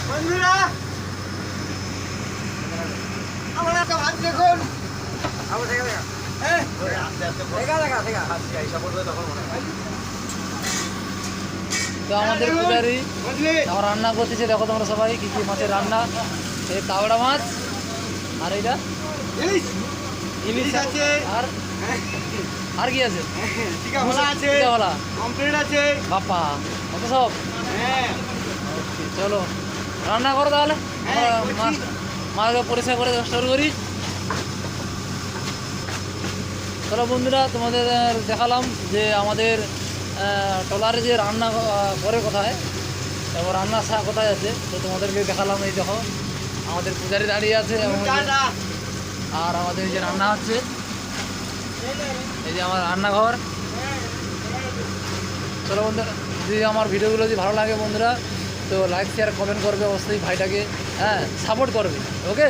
বন্ধুরা আমার একটা ভাত দেখুন। তো আমাদের পূজারি আমার রান্না করতেছে, দেখো তোমরা সবাই কি কি মাছের রান্না। এই তাওড়া মাছ, আর এইটা ইলিশ আছে, আর আর কি আছে? টিকা ভোলা আছে, টিকাওয়ালা, কমপ্লিট আছে। বাপ্পা কত সব। হ্যাঁ চলো রান্না করো তাহলে, হ্যাঁ, মাছকে পরিষ্কার করে শুরু করি। চলো বন্ধুরা, তোমাদের দেখালাম যে আমাদের ট্রলারে যে রান্না করে কোথায়, এবং রান্নার শাক কোথায় আছে, তো তোমাদেরকে দেখালাম। এই দেখো আমাদের পূজারি দাঁড়িয়ে আছে, এবং আর আমাদের এই যে রান্না হচ্ছে, এই যে আমার রান্নাঘর। চলো বন্ধুরা, যদি আমার ভিডিওগুলো যদি ভালো লাগে বন্ধুরা, তো লাইক শেয়ার কমেন্ট করবে অবশ্যই, ভাইটাকে সাপোর্ট করবে। ওকে।